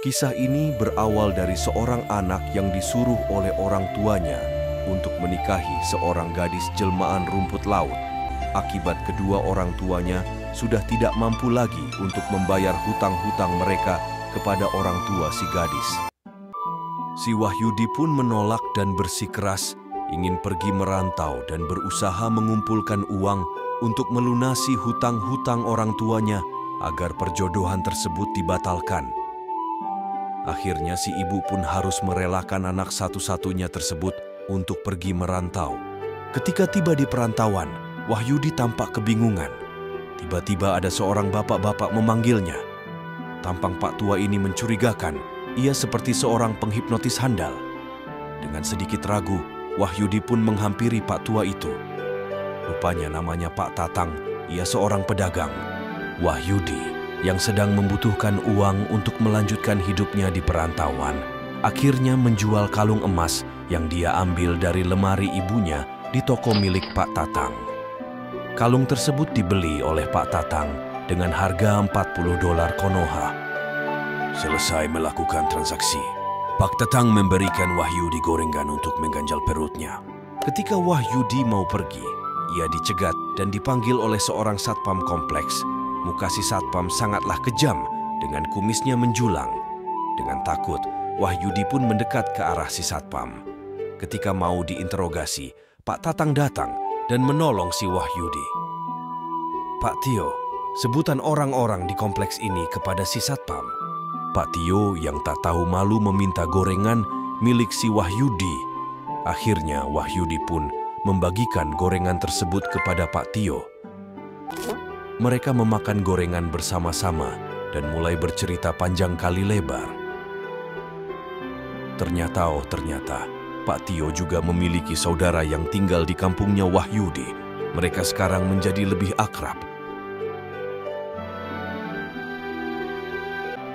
Kisah ini berawal dari seorang anak yang disuruh oleh orang tuanya untuk menikahi seorang gadis jelmaan rumput laut. Akibat kedua orang tuanya sudah tidak mampu lagi untuk membayar hutang-hutang mereka kepada orang tua si gadis. Si Wahyudi pun menolak dan bersikeras ingin pergi merantau dan berusaha mengumpulkan uang untuk melunasi hutang-hutang orang tuanya agar perjodohan tersebut dibatalkan. Akhirnya si ibu pun harus merelakan anak satu-satunya tersebut untuk pergi merantau. Ketika tiba di perantauan, Wahyudi tampak kebingungan. Tiba-tiba ada seorang bapak-bapak memanggilnya. Tampang Pak Tua ini mencurigakan, ia seperti seorang penghipnotis handal. Dengan sedikit ragu, Wahyudi pun menghampiri Pak Tua itu. Rupanya namanya Pak Tatang, ia seorang pedagang. Wahyudi yang sedang membutuhkan uang untuk melanjutkan hidupnya di perantauan, akhirnya menjual kalung emas yang dia ambil dari lemari ibunya di toko milik Pak Tatang. Kalung tersebut dibeli oleh Pak Tatang dengan harga $40 Konoha. Selesai melakukan transaksi, Pak Tatang memberikan Wahyudi gorengan untuk mengganjal perutnya. Ketika Wahyudi mau pergi, ia dicegat dan dipanggil oleh seorang satpam kompleks. Muka si satpam sangatlah kejam dengan kumisnya menjulang. Dengan takut, Wahyudi pun mendekat ke arah si satpam. Ketika mau diinterogasi, Pak Tatang datang dan menolong si Wahyudi. Pak Tio, sebutan orang-orang di kompleks ini kepada si satpam. Pak Tio yang tak tahu malu meminta gorengan milik si Wahyudi. Akhirnya Wahyudi pun membagikan gorengan tersebut kepada Pak Tio. Mereka memakan gorengan bersama-sama dan mulai bercerita panjang kali lebar. Ternyata Pak Tio juga memiliki saudara yang tinggal di kampungnya Wahyudi. Mereka sekarang menjadi lebih akrab.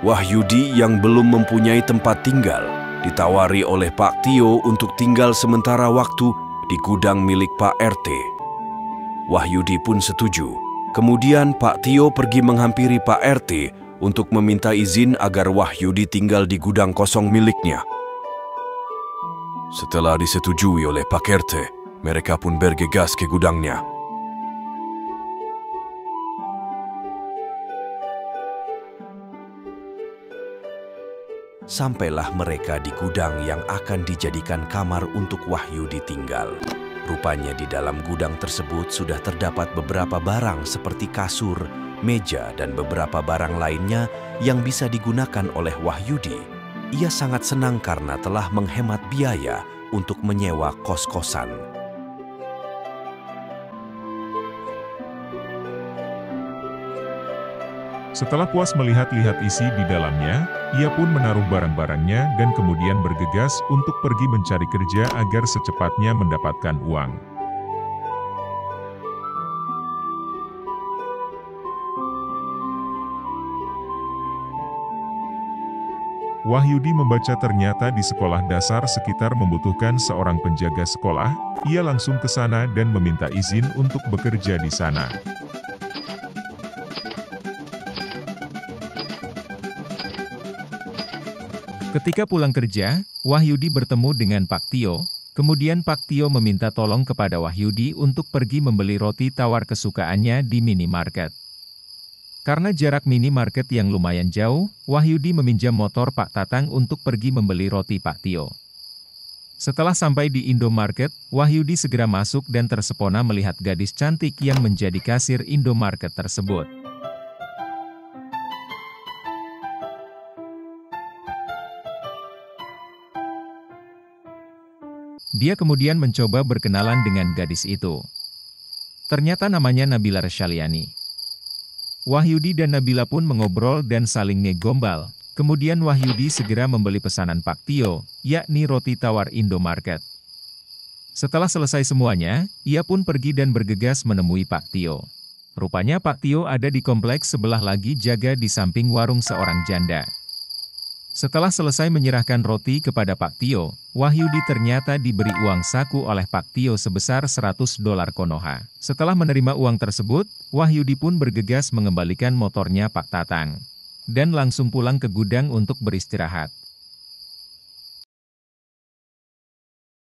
Wahyudi yang belum mempunyai tempat tinggal ditawari oleh Pak Tio untuk tinggal sementara waktu di gudang milik Pak RT. Wahyudi pun setuju. Kemudian Pak Tio pergi menghampiri Pak RT untuk meminta izin agar Wahyudi tinggal di gudang kosong miliknya. Setelah disetujui oleh Pak RT, mereka pun bergegas ke gudangnya. Sampailah mereka di gudang yang akan dijadikan kamar untuk Wahyudi tinggal. Rupanya di dalam gudang tersebut sudah terdapat beberapa barang seperti kasur, meja, dan beberapa barang lainnya yang bisa digunakan oleh Wahyudi. Ia sangat senang karena telah menghemat biaya untuk menyewa kos-kosan. Setelah puas melihat-lihat isi di dalamnya, ia pun menaruh barang-barangnya dan kemudian bergegas untuk pergi mencari kerja agar secepatnya mendapatkan uang. Wahyudi membaca ternyata di sekolah dasar sekitar membutuhkan seorang penjaga sekolah. Ia langsung ke sana dan meminta izin untuk bekerja di sana. Ketika pulang kerja, Wahyudi bertemu dengan Pak Tio. Kemudian Pak Tio meminta tolong kepada Wahyudi untuk pergi membeli roti tawar kesukaannya di minimarket. Karena jarak minimarket yang lumayan jauh, Wahyudi meminjam motor Pak Tatang untuk pergi membeli roti Pak Tio. Setelah sampai di Indomarket, Wahyudi segera masuk dan tersepona melihat gadis cantik yang menjadi kasir Indomarket tersebut. Dia kemudian mencoba berkenalan dengan gadis itu. Ternyata namanya Nabila Resyaliani. Wahyudi dan Nabila pun mengobrol dan saling ngegombal. Kemudian Wahyudi segera membeli pesanan Pak Tio, yakni roti tawar Indomarket. Setelah selesai semuanya, ia pun pergi dan bergegas menemui Pak Tio. Rupanya Pak Tio ada di kompleks sebelah lagi jaga di samping warung seorang janda. Setelah selesai menyerahkan roti kepada Pak Tio, Wahyudi ternyata diberi uang saku oleh Pak Tio sebesar $100 Konoha. Setelah menerima uang tersebut, Wahyudi pun bergegas mengembalikan motornya Pak Tatang. dan langsung pulang ke gudang untuk beristirahat.